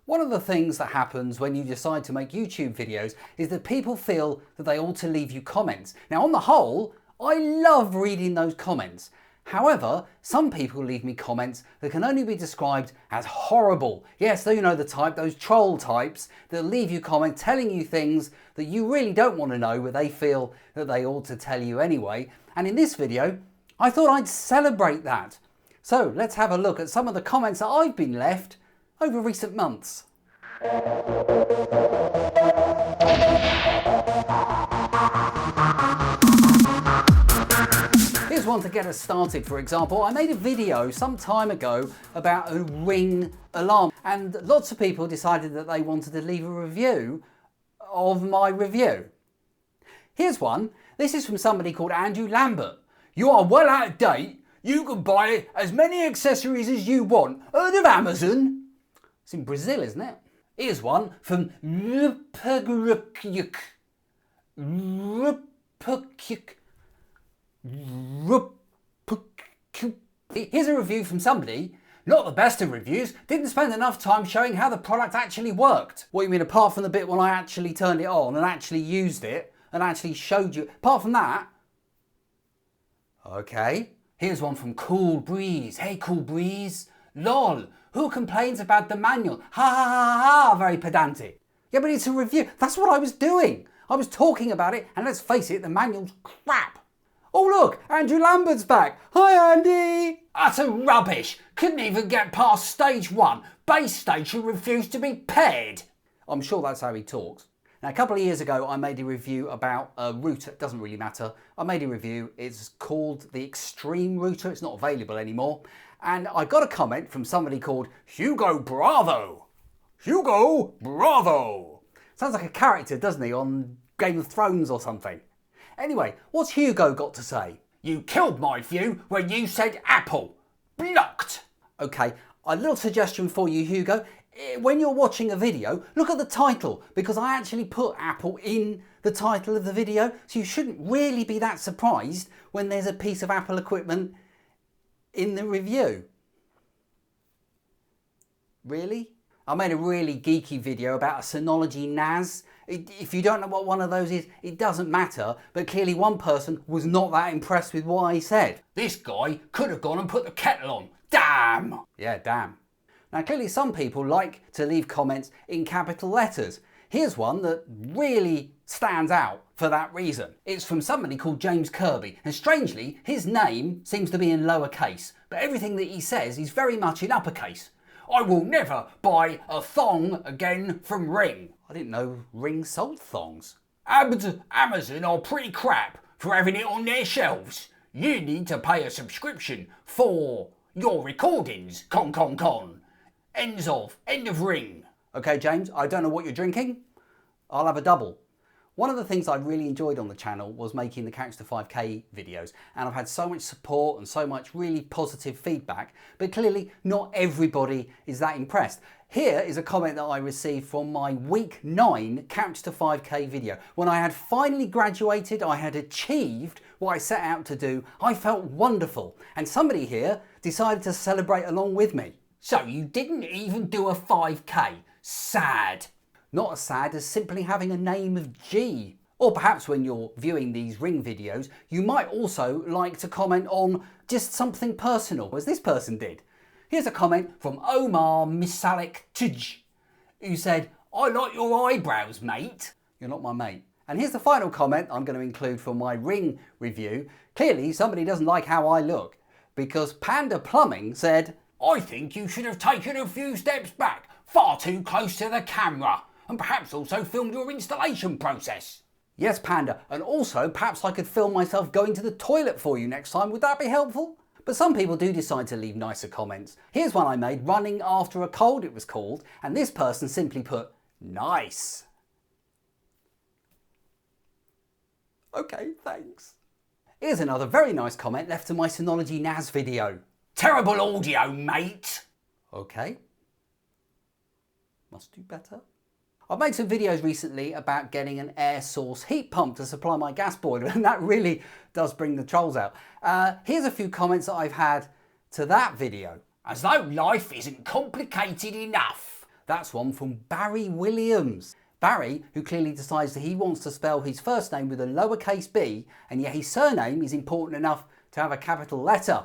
One of the things that happens when you decide to make YouTube videos is that people feel that they ought to leave you comments. Now, on the whole, I love reading those comments. However, some people leave me comments that can only be described as horrible. Yes, you know the type, those troll types that leave you comments telling you things that you really don't want to know, but they feel that they ought to tell you anyway. And in this video, I thought I'd celebrate that. So let's have a look at some of the comments that I've been left over recent months. Here's one to get us started. For example, I made a video some time ago about a Ring alarm, and lots of people decided that they wanted to leave a review of my review. Here's one. This is from somebody called Andrew Lambert. You are well out of date. You can buy as many accessories as you want. Heard of Amazon? It's in Brazil, isn't it? Here's one from Rupagyuk. Here's a review from somebody, not the best of reviews, didn't spend enough time showing how the product actually worked. What do you mean, apart from the bit when I actually turned it on and actually used it and actually showed you? Apart from that? Okay. Here's one from Cool Breeze. Hey, Cool Breeze. Lol. Who complains about the manual? Ha ha ha ha, very pedantic. Yeah, but it's a review. That's what I was doing. I was talking about it, and let's face it, the manual's crap. Oh look, Andrew Lambert's back. Hi Andy! Utter rubbish. Couldn't even get past stage 1. Base station refused to be paired. I'm sure that's how he talks. Now, a couple of years ago, I made a review about a router. It doesn't really matter. I made a review. It's called the Extreme Router. It's not available anymore. And I got a comment from somebody called Hugo Bravo. Hugo Bravo. Sounds like a character, doesn't he, on Game of Thrones or something. Anyway, what's Hugo got to say? You killed my view when you said Apple. Blocked. Okay, a little suggestion for you, Hugo. When you're watching a video, look at the title, because I actually put Apple in the title of the video, so you shouldn't really be that surprised when there's a piece of Apple equipment in the review. Really? I made a really geeky video about a Synology NAS. If you don't know what one of those is, it doesn't matter, but clearly one person was not that impressed with what I said. This guy could have gone and put the kettle on. Damn! Yeah, damn. Now clearly some people like to leave comments in capital letters. Here's one that really stands out for that reason. It's from somebody called James Kirby, and strangely his name seems to be in lowercase, but everything that he says is very much in uppercase. I will never buy a thong again from Ring. I didn't know Ring sold thongs. Amazon are pretty crap for having it on their shelves. You need to pay a subscription for your recordings, con. End of Ring. Okay, James, I don't know what you're drinking. I'll have a double. One of the things I really enjoyed on the channel was making the Couch to 5K videos, and I've had so much support and so much really positive feedback, but clearly not everybody is that impressed. Here is a comment that I received from my week 9 Couch to 5K video. When I had finally graduated, I had achieved what I set out to do. I felt wonderful, and somebody here decided to celebrate along with me. So you didn't even do a 5K. Sad. Not as sad as simply having a name of G. Or perhaps when you're viewing these Ring videos, you might also like to comment on just something personal, as this person did. Here's a comment from Omar Misalik Tij, who said, I like your eyebrows, mate. You're not my mate. And here's the final comment I'm going to include for my Ring review. Clearly somebody doesn't like how I look, because Panda Plumbing said, I think you should have taken a few steps back, far too close to the camera, and perhaps also filmed your installation process. Yes, Panda, and also perhaps I could film myself going to the toilet for you next time. Would that be helpful? But some people do decide to leave nicer comments. Here's one I made, Running After a Cold it was called, and this person simply put, nice. Okay, thanks. Here's another very nice comment left to my Synology NAS video. Terrible audio, mate. Okay. Must do better. I've made some videos recently about getting an air source heat pump to supply my gas boiler, and that really does bring the trolls out. Here's a few comments that I've had to that video. As though life isn't complicated enough. That's one from Barry Williams. Barry, who clearly decides that he wants to spell his first name with a lowercase b, and yet his surname is important enough to have a capital letter.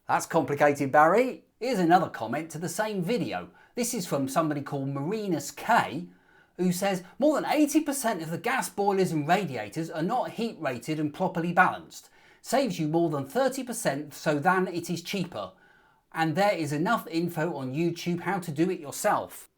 That's complicated, Barry. Here's another comment to the same video. This is from somebody called Marinus K, who says more than 80% of the gas boilers and radiators are not heat rated and properly balanced. Saves you more than 30% so than it is cheaper. And there is enough info on YouTube how to do it yourself.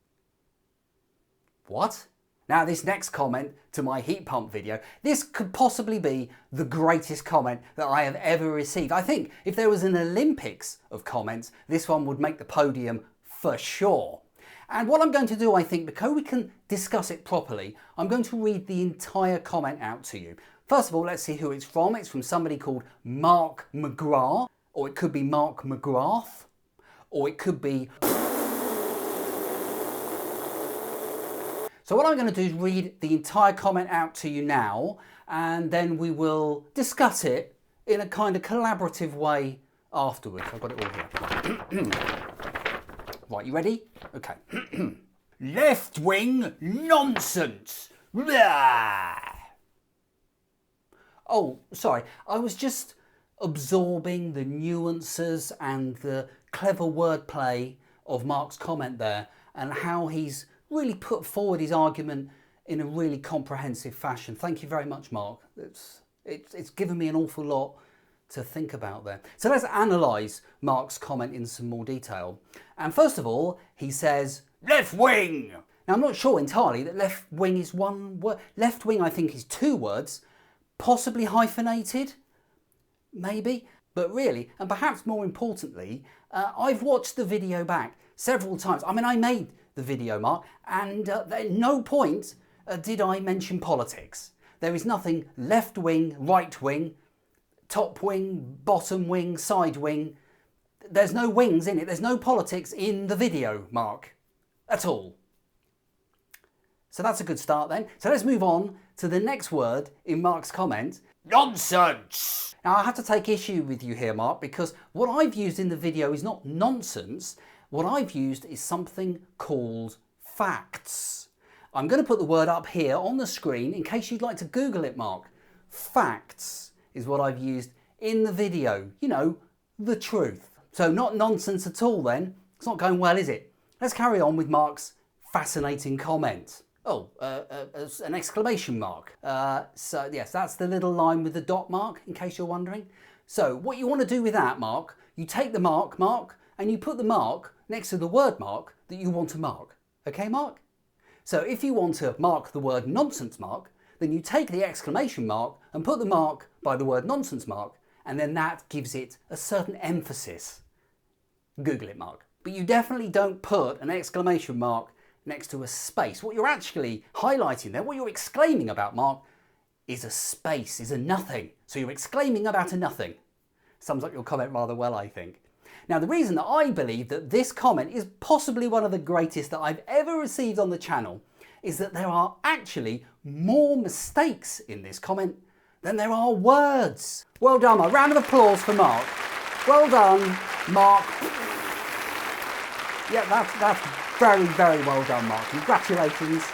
What? Now this next comment to my heat pump video, this could possibly be the greatest comment that I have ever received. I think if there was an Olympics of comments, this one would make the podium for sure. And what I'm going to do, I think, because we can discuss it properly, I'm going to read the entire comment out to you. First of all, let's see who it's from. It's from somebody called Mark McGrath, or it could be Mark McGrath, or it could be... So what I'm going to do is read the entire comment out to you now, and then we will discuss it in a kind of collaborative way afterwards. I've got it all here. Right, you ready? Okay. Left-wing nonsense. Blah. Oh, sorry. I was just absorbing the nuances and the clever wordplay of Mark's comment there, and how he's really put forward his argument in a really comprehensive fashion. Thank you very much, Mark. It's given me an awful lot to think about there. So let's analyse Mark's comment in some more detail. And first of all, he says, left wing. Now I'm not sure entirely that left wing is one word. Left wing I think is two words, possibly hyphenated, maybe. But really, and perhaps more importantly, I've watched the video back several times. I mean, I made the video, Mark, and at no point did I mention politics. There is nothing left wing, right wing, top wing, bottom wing, side wing. There's no wings in it. There's no politics in the video, Mark, at all. So that's a good start then. So let's move on to the next word in Mark's comment. Nonsense! Now I have to take issue with you here, Mark, because what I've used in the video is not nonsense. What I've used is something called facts. I'm going to put the word up here on the screen in case you'd like to Google it, Mark. Facts is what I've used in the video. You know, the truth. So not nonsense at all then. It's not going well, is it? Let's carry on with Mark's fascinating comment. Oh, an exclamation mark. So yes, that's the little line with the dot mark, in case you're wondering. So what you want to do with that, Mark, you take the mark, and you put the mark next to the word mark that you want to mark. Okay, Mark? So if you want to mark the word nonsense, Mark, then you take the exclamation mark and put the mark by the word nonsense, Mark, and then that gives it a certain emphasis. Google it, Mark. But you definitely don't put an exclamation mark next to a space. What you're actually highlighting there, what you're exclaiming about, Mark, is a space, is a nothing. So you're exclaiming about a nothing. Sums up your comment rather well, I think. Now, the reason that I believe that this comment is possibly one of the greatest that I've ever received on the channel is that there are actually more mistakes in this comment than there are words. Well done, Mark. Round of applause for Mark. Well done, Mark. Yeah, that's very, very well done, Mark. Congratulations.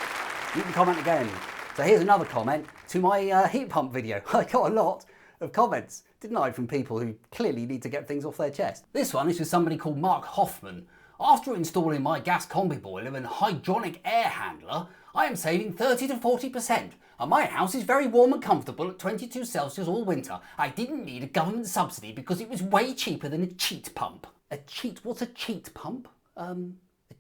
You can comment again. So here's another comment to my heat pump video. I got a lot of comments, didn't I, from people who clearly need to get things off their chest. This one is with somebody called Mark Hoffman. After installing my gas combi boiler and hydronic air handler, I am saving 30 to 40%. And my house is very warm and comfortable at 22 Celsius all winter. I didn't need a government subsidy because it was way cheaper than a cheat pump. A cheat? What's a cheat pump? A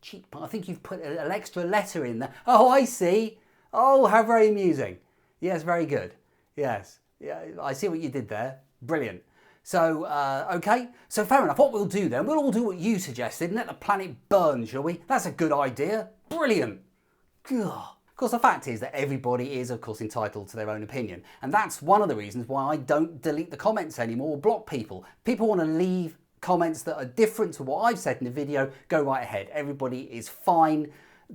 cheat pump. I think you've put an extra letter in there. Oh, I see. Oh, how very amusing. Yes, very good. Yes. Yeah, I see what you did there. Brilliant. So, okay. So fair enough. What we'll do then, we'll all do what you suggested and let the planet burn, shall we? That's a good idea. Brilliant. Ugh. Of course, the fact is that everybody is, of course, entitled to their own opinion. And that's one of the reasons why I don't delete the comments anymore or block people. People want to leave comments that are different to what I've said in the video. Go right ahead. Everybody is fine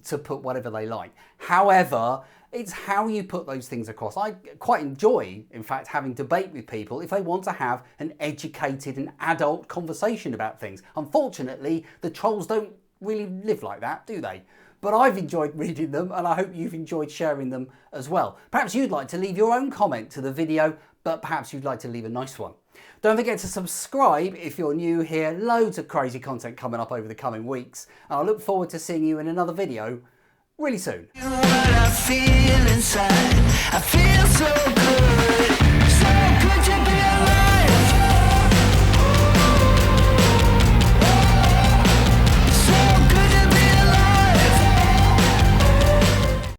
to put whatever they like. However, it's how you put those things across. I quite enjoy, in fact, having debate with people if they want to have an educated and adult conversation about things. Unfortunately, the trolls don't really live like that, do they? but I've enjoyed reading them and I hope you've enjoyed sharing them as well. Perhaps you'd like to leave your own comment to the video, but perhaps you'd like to leave a nice one. Don't forget to subscribe if you're new here. Loads of crazy content coming up over the coming weeks. And I look forward to seeing you in another video really soon. What I feel inside, I feel so good.